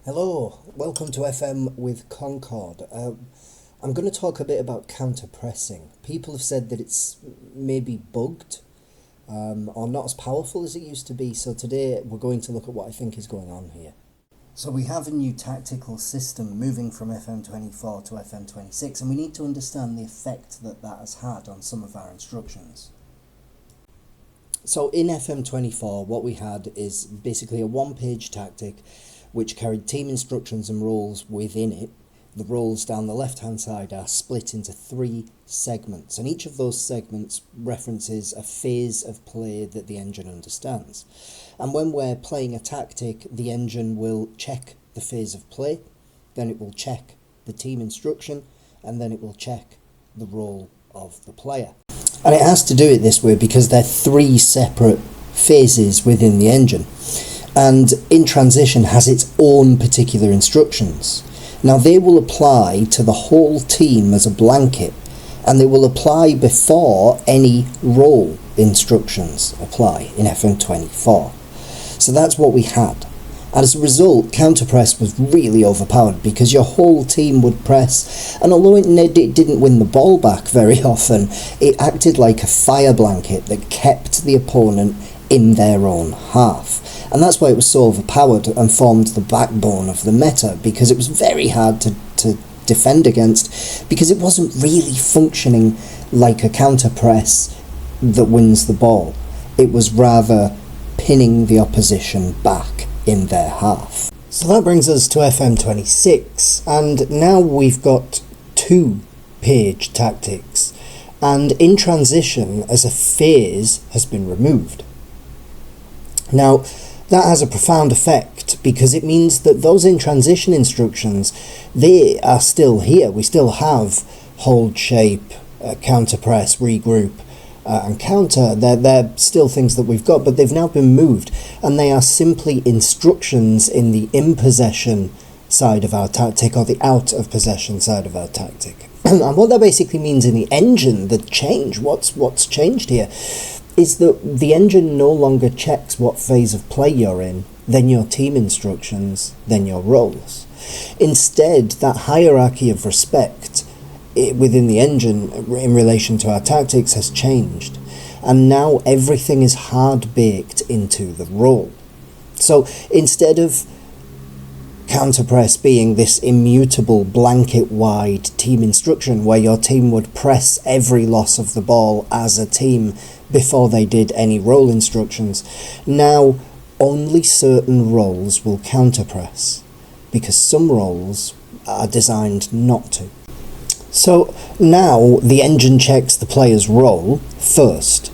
Hello, welcome to FM with Concord. I'm going to talk a bit about counter-pressing. People have said that it's maybe bugged or not as powerful as it used to be, so today we're going to look at what I think is going on here. So we have a new tactical system moving from FM24 to FM26, and we need to understand the effect that that has had on some of our instructions. So in FM24, what we had is basically a one-page tactic which carried team instructions and roles within it. The roles down the left-hand side are split into 3 segments, and each of those segments references a phase of play that the engine understands. And when we're playing a tactic, the engine will check the phase of play, then it will check the team instruction, and then it will check the role of the player. And it has to do it this way because they're 3 separate phases within the engine. And in transition has its own particular instructions. Now they will apply to the whole team as a blanket, and they will apply before any role instructions apply in FM24. So that's what we had. And as a result, counter-press was really overpowered because your whole team would press, and although it didn't win the ball back very often, it acted like a fire blanket that kept the opponent in their own half. And that's why it was so overpowered and formed the backbone of the meta, because it was very hard to defend against, because it wasn't really functioning like a counter-press that wins the ball. It was rather pinning the opposition back in their half. So that brings us to FM26, and now we've got 2-page tactics, and in transition as a phase has been removed. Now, that has a profound effect because it means that those in transition instructions, they are still here. We still have hold shape, counter press, regroup, and counter. They're still things that we've got, but they've now been moved, and they are simply instructions in the in possession side of our tactic or the out of possession side of our tactic. And what that basically means in the engine, the change, what's changed here, is that the engine no longer checks what phase of play you're in, then your team instructions, then your roles. Instead, that hierarchy of respect within the engine in relation to our tactics has changed, and now everything is hard-baked into the role. So instead of counter-press being this immutable blanket-wide team instruction where your team would press every loss of the ball as a team before they did any role instructions, now only certain roles will counter-press because some roles are designed not to. So now the engine checks the player's role first,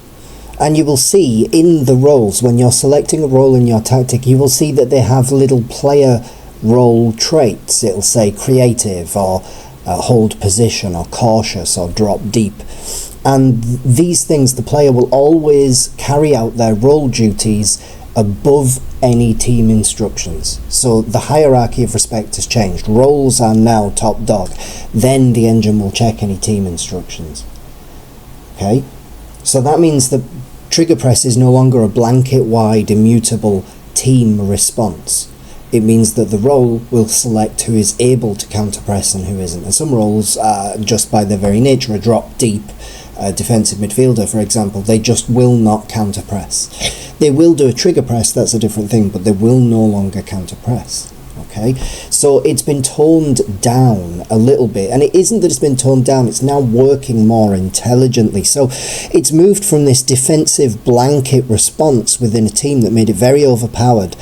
and you will see in the roles, when you're selecting a role in your tactic, you will see that they have little player role traits. It'll say creative or hold position or cautious or drop deep. And these things, the player will always carry out their role duties above any team instructions. So the hierarchy of respect has changed. Roles are now top dog. Then the engine will check any team instructions. Okay? So that means that trigger press is no longer a blanket-wide, immutable team response. It means that the role will select who is able to counter-press and who isn't. And some roles, just by their very nature, a drop deep defensive midfielder, for example, they just will not counter-press. They will do a trigger press, that's a different thing, but they will no longer counter-press. Okay, so it's been toned down a little bit, and it isn't that it's been toned down, it's now working more intelligently. So it's moved from this defensive blanket response within a team that made it very overpowered,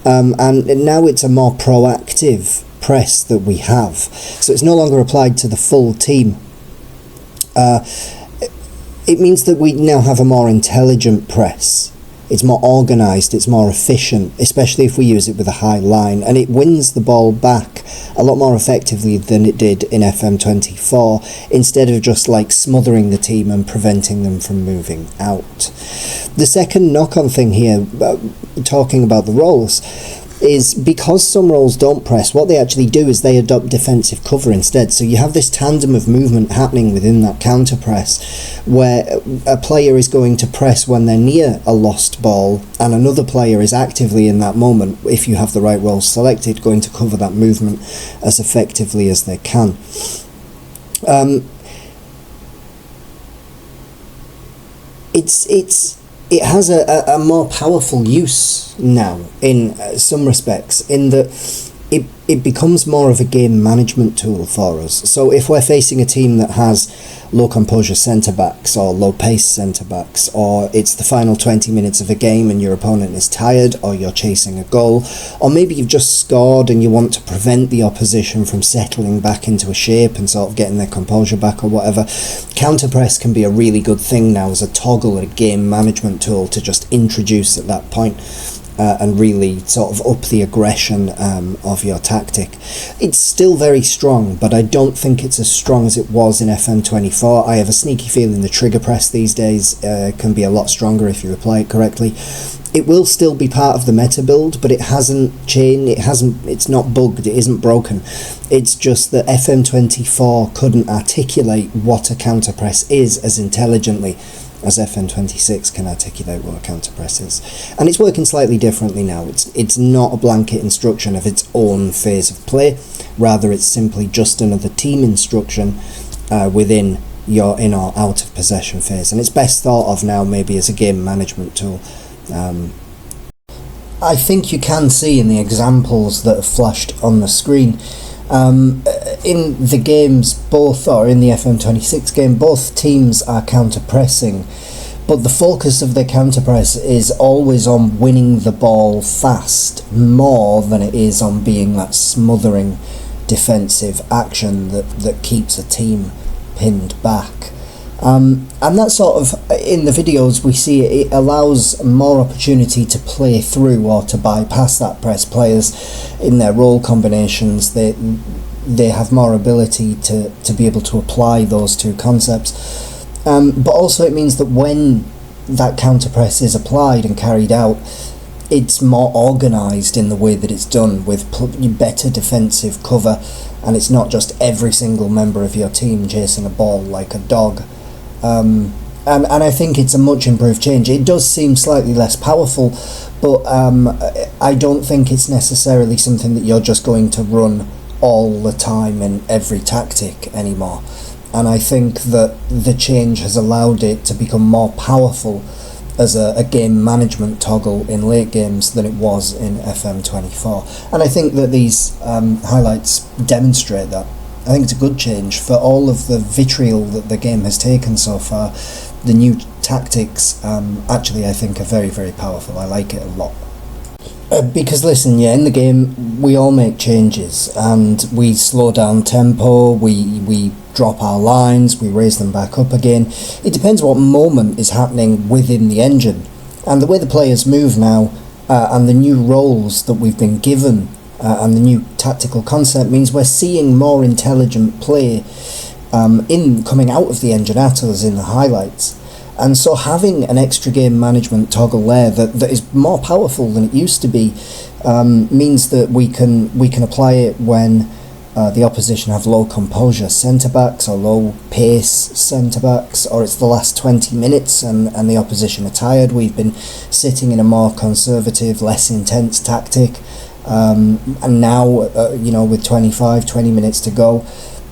and now it's a more proactive press that we have. So it's no longer applied to the full team. It means that we now have a more intelligent press. It's more organised, it's more efficient, especially if we use it with a high line, and it wins the ball back a lot more effectively than it did in FM24, instead of just like smothering the team and preventing them from moving out. The second knock-on thing here, talking about the roles, is because some roles don't press, what they actually do is they adopt defensive cover instead. So you have this tandem of movement happening within that counter press, where a player is going to press when they're near a lost ball, and another player is actively in that moment, if you have the right role selected, going to cover that movement as effectively as they can. It has a more powerful use now in some respects, in that it becomes more of a game management tool for us. So if we're facing a team that has low composure centre-backs or low pace centre-backs, or it's the final 20 minutes of a game and your opponent is tired, or you're chasing a goal, or maybe you've just scored and you want to prevent the opposition from settling back into a shape and sort of getting their composure back or whatever, counter-press can be a really good thing now as a toggle, a game management tool to just introduce at that point. And really sort of up the aggression of your tactic. It's still very strong, but I don't think it's as strong as it was in FM24. I have a sneaky feeling the trigger press these days can be a lot stronger if you apply it correctly. It will still be part of the meta build, but it hasn't changed. It's not bugged. It isn't broken. It's just that FM24 couldn't articulate what a counter press is as intelligently as FN26 can articulate what a counter press is. And it's working slightly differently now. It's not a blanket instruction of its own phase of play, rather it's simply just another team instruction within your in or out of possession phase, and it's best thought of now maybe as a game management tool. I think you can see in the examples that have flashed on the screen, in the games in the FM26 game, both teams are counter-pressing, but the focus of their counter-press is always on winning the ball fast, more than it is on being that smothering defensive action that keeps a team pinned back. And that sort of, in the videos we see it allows more opportunity to play through or to bypass that press. Players in their role combinations, they have more ability to be able to apply those two concepts. But also it means that when that counter press is applied and carried out, it's more organised in the way that it's done, with better defensive cover, and it's not just every single member of your team chasing a ball like a dog. And I think it's a much improved change. It does seem slightly less powerful, but I don't think it's necessarily something that you're just going to run all the time in every tactic anymore. And I think that the change has allowed it to become more powerful as a game management toggle in late games than it was in FM24. And I think that these highlights demonstrate that. I think it's a good change for all of the vitriol that the game has taken so far. The new tactics actually I think are very, very powerful. I like it a lot. Because listen, in the game we all make changes and we slow down tempo, we drop our lines, we raise them back up again. It depends what moment is happening within the engine. And the way the players move now and the new roles that we've been given and the new tactical concept means we're seeing more intelligent play coming out of the engine at us in the highlights. And so having an extra game management toggle there that is more powerful than it used to be means that we can apply it when the opposition have low composure centre-backs or low pace centre-backs, or it's the last 20 minutes and the opposition are tired. We've been sitting in a more conservative, less intense tactic, and now with 20 minutes to go,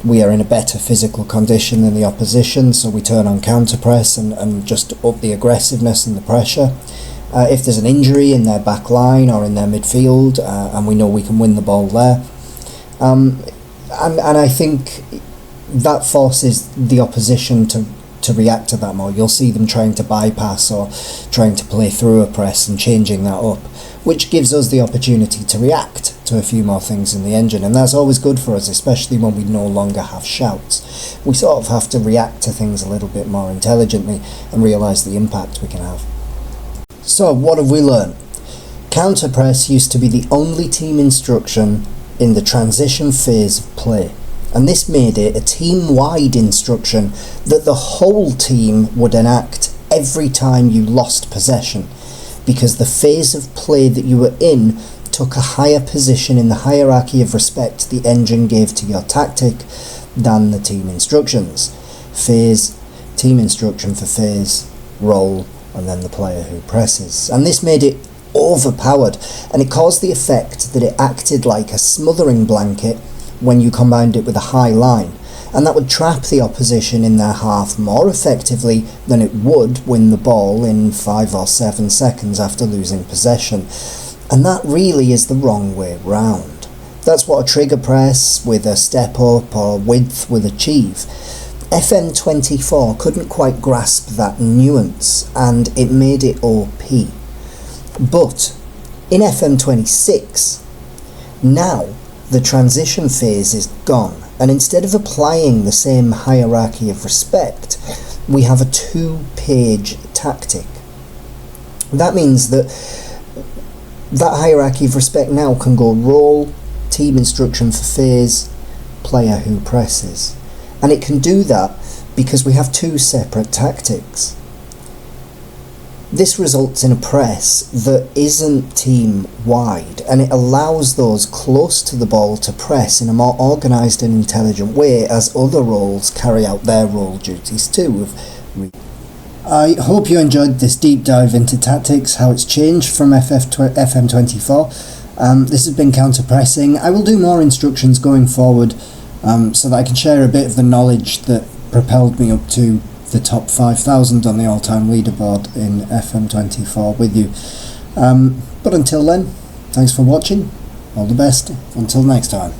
we are in a better physical condition than the opposition, so we turn on counter-press and just up the aggressiveness and the pressure. If there's an injury in their back line or in their midfield, and we know we can win the ball there. And I think that forces the opposition to react to that more. You'll see them trying to bypass or trying to play through a press and changing that up, which gives us the opportunity to react to a few more things in the engine, and that's always good for us, especially when we no longer have shouts. We sort of have to react to things a little bit more intelligently and realise the impact we can have. So what have we learned? Counter press used to be the only team instruction in the transition phase of play, and this made it a team-wide instruction that the whole team would enact every time you lost possession, because the phase of play that you were in took a higher position in the hierarchy of respect the engine gave to your tactic than the team instructions. Phase, team instruction for phase, roll, and then the player who presses. And this made it overpowered, and it caused the effect that it acted like a smothering blanket when you combined it with a high line, and that would trap the opposition in their half more effectively than it would win the ball in 5 or 7 seconds after losing possession. And that really is the wrong way round. That's what a trigger press with a step up or width will achieve. FM24 couldn't quite grasp that nuance, and it made it OP. But in FM26, now the transition phase is gone, and instead of applying the same hierarchy of respect, we have a 2-page tactic. That means that hierarchy of respect now can go roll, team instruction for phase, player who presses. And it can do that because we have 2 separate tactics. This results in a press that isn't team-wide, and it allows those close to the ball to press in a more organised and intelligent way as other roles carry out their role duties too. I hope you enjoyed this deep dive into tactics, how it's changed from FM24. This has been counter-pressing. I will do more instructions going forward so that I can share a bit of the knowledge that propelled me up to the top 5,000 on the all-time leaderboard in FM24 with you. But until then, thanks for watching. All the best. Until next time.